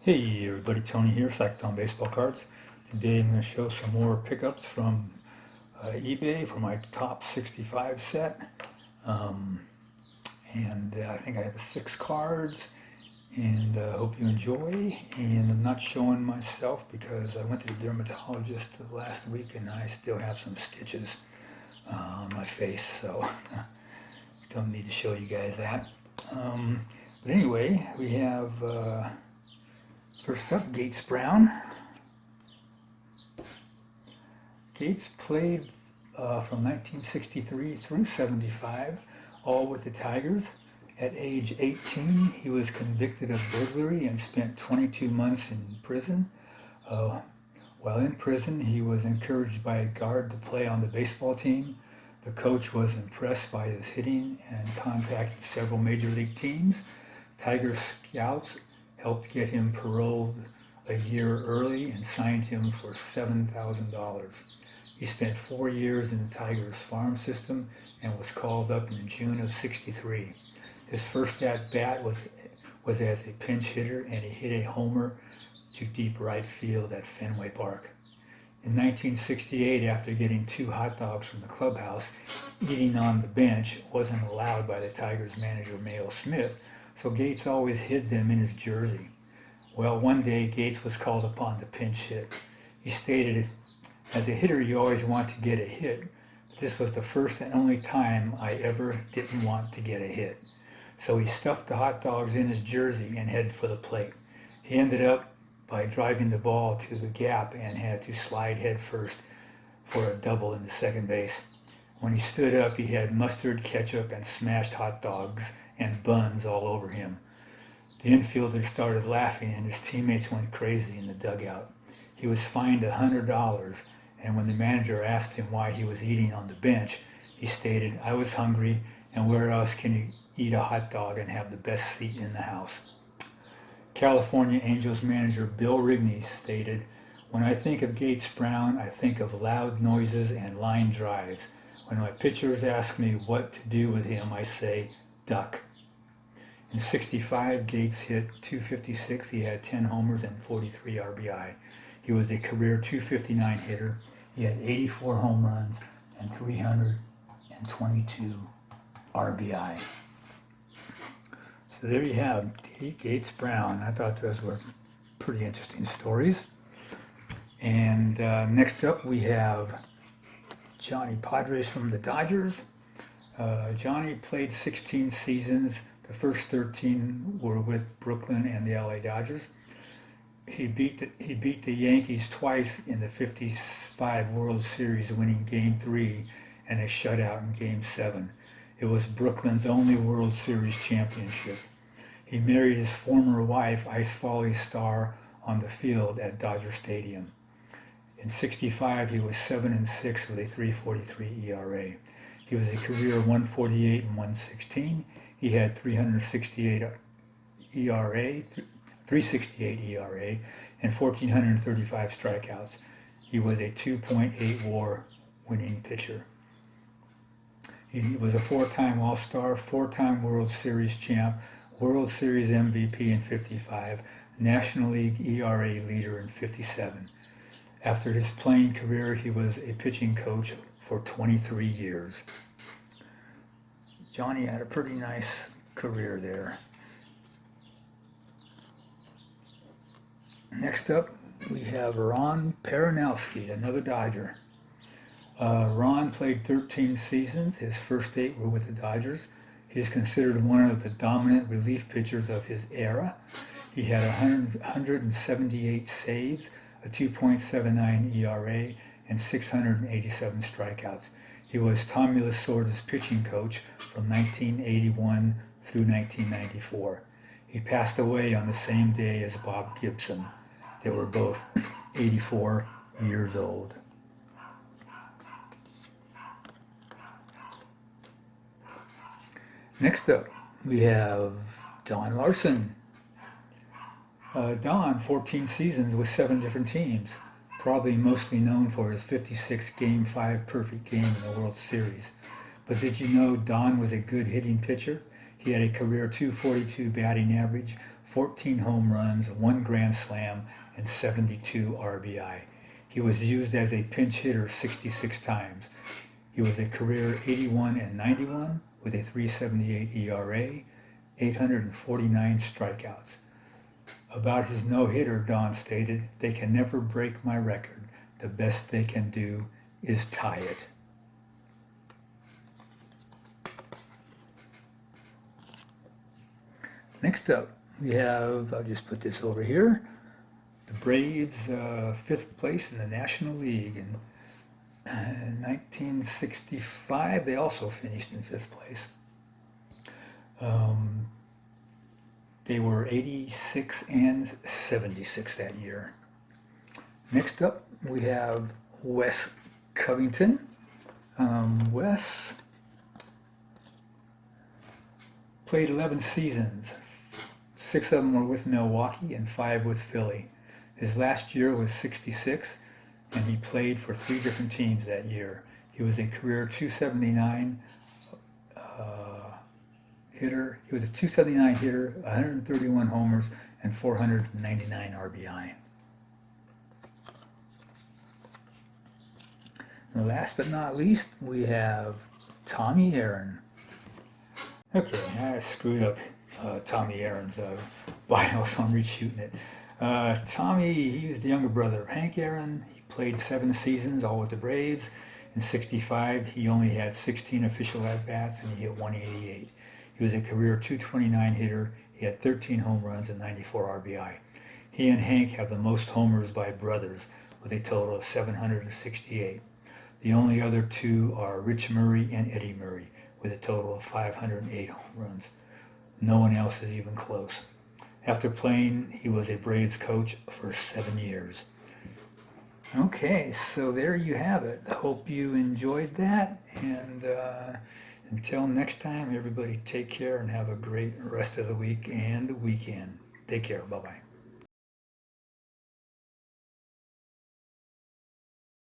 Hey everybody, Tony here, Psych'd Baseball Cards. Today I'm going to show some more pickups from eBay for my top 65 set. Um, and I think I have 6 cards and hope you enjoy. And I'm not showing myself because I went to the dermatologist last week and I still have some stitches on my face, so don't need to show you guys that. But anyway, we have... First up, Gates Brown. Gates played from 1963 through 75, all with the Tigers. At age 18, he was convicted of burglary and spent 22 months in prison. While in prison, he was encouraged by a guard to play on the baseball team. The coach was impressed by his hitting and contacted several major league teams. Tiger scouts helped get him paroled a year early and signed him for $7,000. He spent 4 years in the Tigers farm system and was called up in June of '63. His first at-bat was as a pinch hitter, and he hit a homer to deep right field at Fenway Park. In 1968, after getting 2 hot dogs from the clubhouse, eating on the bench wasn't allowed by the Tigers manager Mayo Smith, so Gates always hid them in his jersey. Well, one day Gates was called upon to pinch hit. He stated, "As a hitter, you always want to get a hit, but this was the first and only time I ever didn't want to get a hit." So he stuffed the hot dogs in his jersey and headed for the plate. He ended up by driving the ball to the gap and had to slide head first for a double into second base. When he stood up, he had mustard, ketchup, and smashed hot dogs and buns all over him. The infielder started laughing and his teammates went crazy in the dugout. He was fined $100, and when the manager asked him why he was eating on the bench, he stated, "I was hungry, and where else can you eat a hot dog and have the best seat in the house?" California Angels manager Bill Rigney stated, "When I think of Gates Brown, I think of loud noises and line drives. When my pitchers ask me what to do with him, I say, duck." In '65, Gates hit .256. He had 10 homers and 43 RBI. He was a career .259 hitter. He had 84 home runs and 322 RBI. So there you have Gates Brown. I thought those were pretty interesting stories. And next up we have Johnny Padres from the Dodgers. Johnny played 16 seasons. The first 13 were with Brooklyn and the LA Dodgers. He beat the Yankees twice in the '55 World Series, winning Game 3 and a shutout in Game 7. It was Brooklyn's only World Series championship. He married his former wife, Ice Foley's star, on the field at Dodger Stadium. In '65, he was 7-6 with a 3.43 ERA. He was a career 148 and 116. He had 368 ERA, 368 ERA, and 1,435 strikeouts. He was a 2.8 WAR winning pitcher. He was a 4-time All-Star, 4-time World Series champ, World Series MVP in '55, National League ERA leader in '57. After his playing career, he was a pitching coach for 23 years. Johnny had a pretty nice career there. Next up, we have Ron Paranowski, another Dodger. Ron played 13 seasons. His first 8 were with the Dodgers. He is considered one of the dominant relief pitchers of his era. He had 178 saves, a 2.79 ERA, and 687 strikeouts. He was Tommy Lasorda's pitching coach from 1981 through 1994. He passed away on the same day as Bob Gibson. They were both 84 years old. Next up, we have Don Larson. Don, 14 seasons with 7 different teams, probably mostly known for his 56 Game 5 perfect game in the World Series. But did you know Don was a good hitting pitcher? He had a career .242 batting average, 14 home runs, 1 grand slam, and 72 RBI. He was used as a pinch hitter 66 times. He was a career 81 and 91 with a 3.78 ERA, 849 strikeouts. About his no-hitter, Don stated, "They can never break my record. The best they can do is tie it." Next up, we have, I'll just put this over here, the Braves, 5th place in the National League. In 1965, they also finished in 5th place. They were 86 and 76 that year. Next up, we have Wes Covington. Wes played 11 seasons. 6 of them were with Milwaukee and 5 with Philly. His last year was 66, and he played for 3 different teams that year. He was a career 279 hitter. He was a 279 hitter, 131 homers, and 499 RBI. And last but not least, we have Tommy Aaron. Okay, I screwed up Tommy Aaron's bio, so I'm reshooting it. Tommy, he was the younger brother of Hank Aaron. He played 7 seasons, all with the Braves. In 65, he only had 16 official at-bats, and he hit 188. He was a career 229 hitter. He had 13 home runs and 94 RBI. He and Hank have the most homers by brothers, with a total of 768. The only other 2 are Rich Murray and Eddie Murray, with a total of 508 home runs. No one else is even close. After playing, he was a Braves coach for 7 years. Okay, so there you have it. I hope you enjoyed that, and until next time, everybody take care and have a great rest of the week and weekend. Take care. Bye-bye.